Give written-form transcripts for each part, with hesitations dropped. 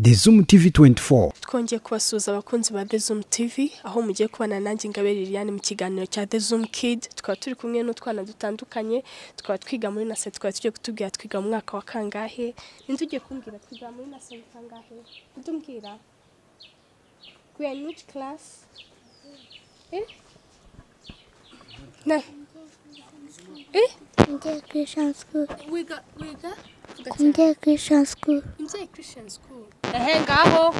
ZOOM TV24 twongeye kubasuza abakunzi ba ZOOM TV aho mugiye kubana nanjye Ingabire Liliane mu kiganiro cya ZOOM Kid. Tukaba turi kumwe n'utwana dutandukanye, tukaba twiga muri natwe, tukaba tugiye kutubwira twiga mu mwaka wa kangahe. Ninde ugiye kumbwira twiga muri natwe kangahe? Udumbwira we are in which class? Na Christian school. wiga Christian school. Christian school. Ngaho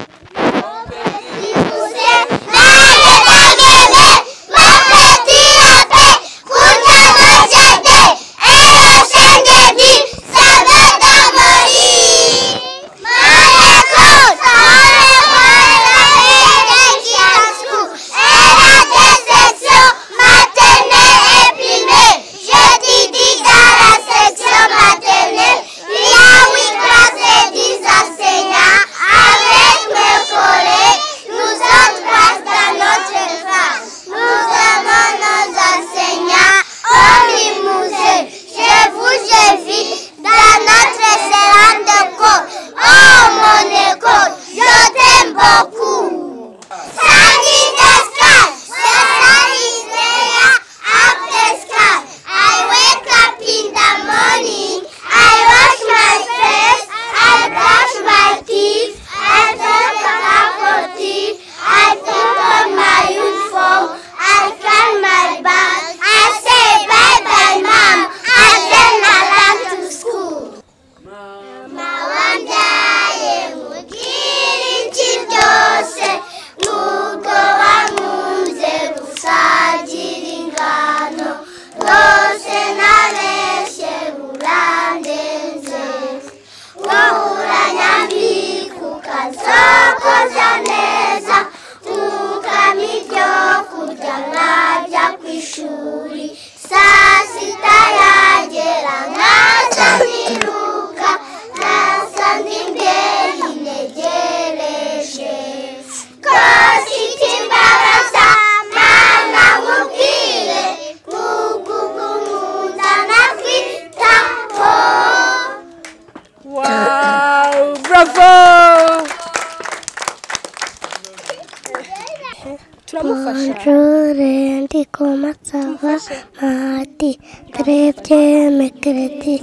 Bonjour, Andy, comment ça va? Mardi, très bien, mercredi,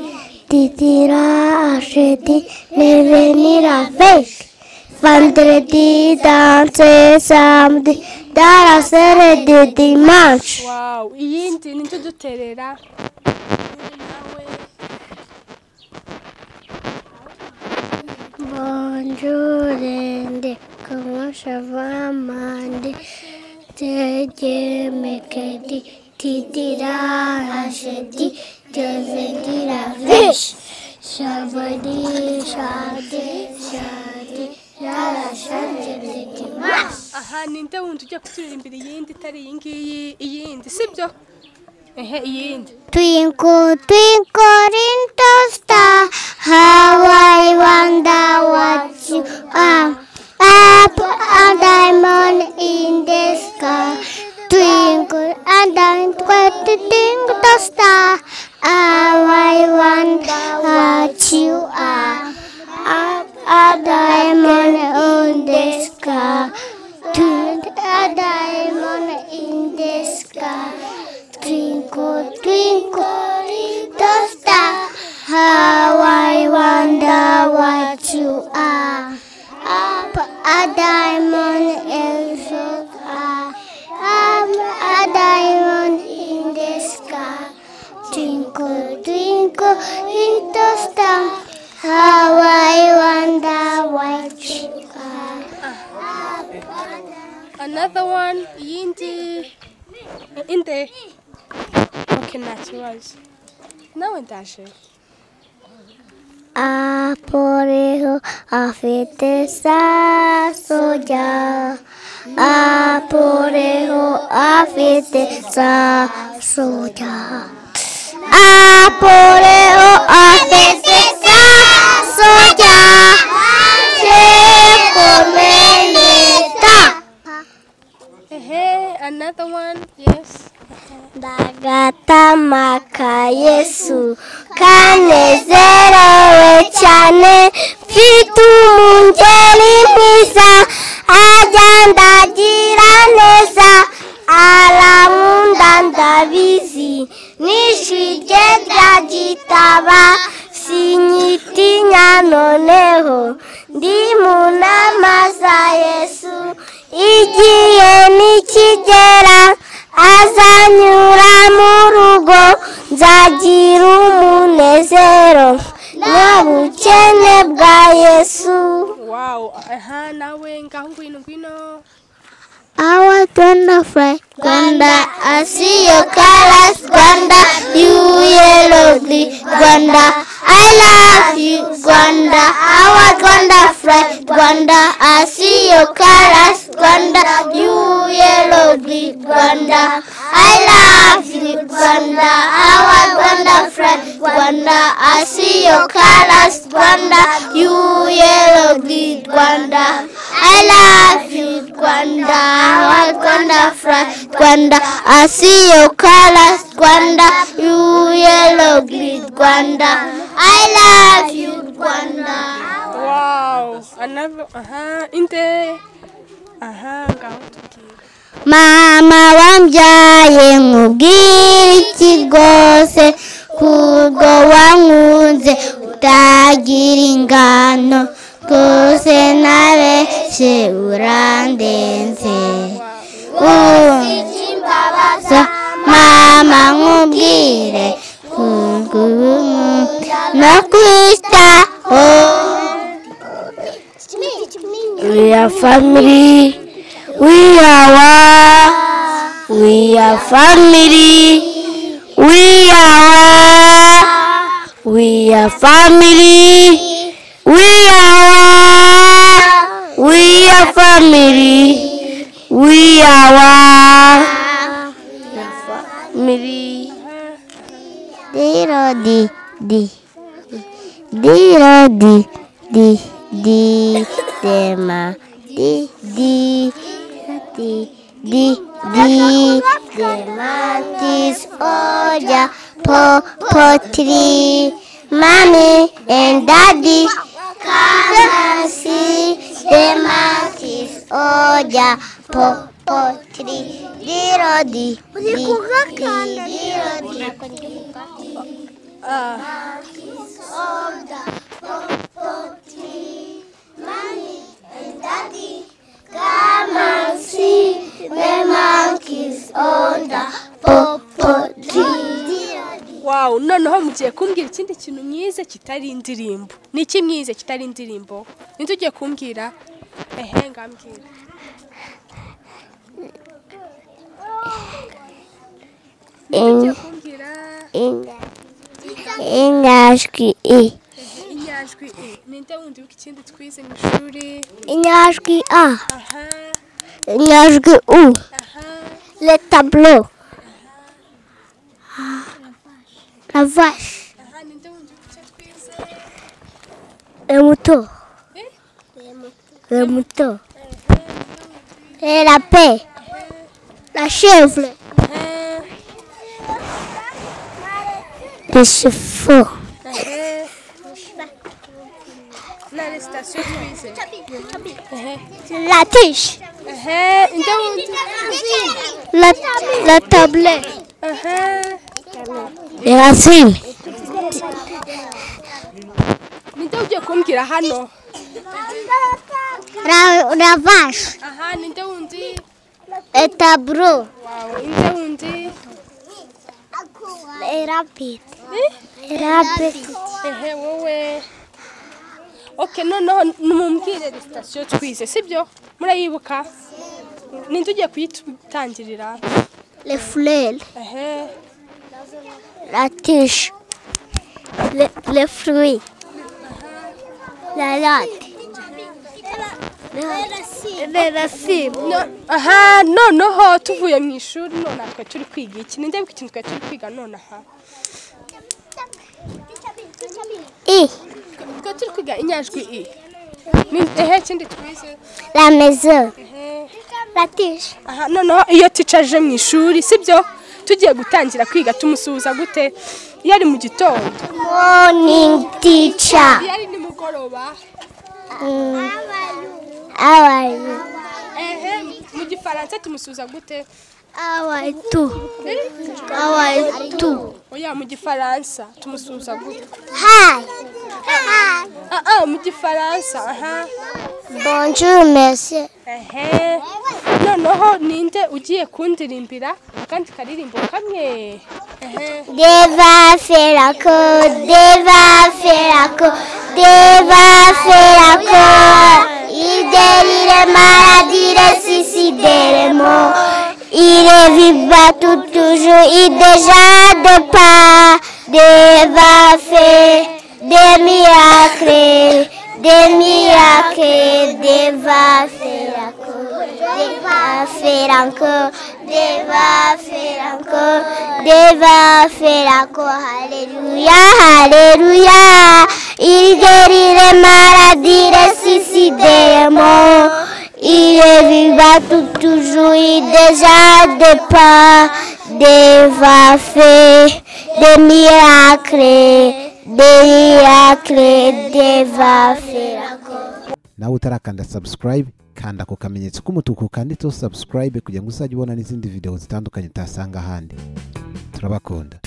dira, jeudi, mais venir avec. Vendredi, danser, samedi, dans la soirée de dimanche. wow, iyindi ninde uduterera? Bonjour, Andy, comment ça va? Mardi, mercredi, dira, jeudi, vendredi avec. Samedi, Aha, ninde wundi ugiye kuturirimbira iyindi itari iyi ngiyi, iyindi sibyo? Iyindi. Twinkle, twinkle, little star, how I wonder what you are. Up a diamond in the sky. Twinkle and twinkle, twinkle star, how I wonder what you are. Up a diamond in the sky. Twinkle a diamond in the sky. Twinkle, twinkle, little star, how I wonder what you are. Up a diamond in the sky. Up a diamond in the sky. Twinkle, twinkle, little star, how I wonder what you are. Another one, iyindi in there. Okay, natural. Nawe ndaje. Aporeho afite sa soja. Aporeho afite sa soja. Aporeho afite sa soja. Se comeneta. Another one, yes. Ndagatamaka Yesu kanezerewe cyane mfite umungeri mwiza agendagira neza arankunda ndabizi n'ijwi rye ryagitaba sinyitinya noneho ndi mu nama za Yesu igihe nikigera azanyura mu rugo nzagira umunezero n'ubukene bwa Yesu. Wow, nawe ngaho ngwino. I was gonna fly, Gwanda, I see your colors, Gwanda, you yellow green, Gwanda, I love you, Gwanda, I was gonna fly, Gwanda, I see your colors, Gwanda, you yellow green, Gwanda, I love you, Gwanda, I was gonna fly, Gwanda, I see your colors, Gwanda, you yellow green, Gwanda, I love you, Gwanda, I was gonna fly, Gwanda, I see your colors, Gwanda, you yellow green, Gwanda, I love you, Gwanda. Wow, another ngaho tubwire. Mama wambyaye nkubwire iki rwose kubwo wankunze utagira ingano rwose nabeshye urandenze mama nkubwire no kwitaho. We are family, we are one, we are family, we are one, we are family, we are one, we are family, we are one, family. Dema demantis oja potri mommy and daddy come and see demantis oja potri dirodi Mommy and Daddy, come and see the monkeys on the popo tree. Wow, noneho mugiye kumbwira ikindi kintu mwize kitari indirimbo. Niki mwize kitari indirimbo? Ninde ugiye kumbwira? Ngambwira. Ninde kumbwira? Inyajwi i. Inyajwi i. Ninde wundi w'ikindi twize mu ishuri? Inyajwi a. Inyajwi u. Le tableau. La vache. Ninde wundi w'icyo twize? Le mouton. Le mouton. Et la paix. La chèvre. Les chevaux. La station twize. La tige. La tablette. Les racines. Ninde ugiye kumbwira hano? La vache. Ninde wundi? Le tableau. Ninde wundi? Les rapides. Rapides. Wowe. Okay, noneho numumbwire station twize, sibyo? Murayibuka? Ninde ugiye kuyitangirira? Les fleurs. La tige. Les fruits. La latte. Les racines. Noneho tuvuye mu ishuri none twe turi kwiga iki? Ninde w'ikintu twe turi kwiga none twe turi kwiga inyajwi i. Kindi twize? La maison. La tige. Noneho iyo ticaje mu ishuri, sibyo? Tugiye gutangira kwiga tumusuhuza gute? Iyo ari mu gitondo. Morning teacher. Iyo ari nimugoroba. How are you? Mu gifaransa tumusubiza gute? How are you? How are you? Oya mu gifaransa tumusubiza gute? Hi. Mu gifaransa Bonjour, merci. Noneho ninde ugiye kundirimbira kandi karirimbo kamwe? Deva faire la cour, Deva faire la cour, Deva faire la cour. Il guérit les maladies, ressuscite les morts. Il reviva tout toujours, il déjà de pas. Deva faire des miracles, Deva faire la cour, Deva faire encore, Deva faire encore, Deva faire encore. Alléluia, alléluia. Il guérit les maladies, ressuscite les morts. Il reviva tout toujours, il déjà de pas. Deva faire des miracles, Deva faire encore. Nawe utarakanda subscribe kanda ku kamenyetso k'umutuku kanditseho subscribe kugira ngo uzajye ubona n'izindi video zitandukanye utasanga ahandi. Turabakunda.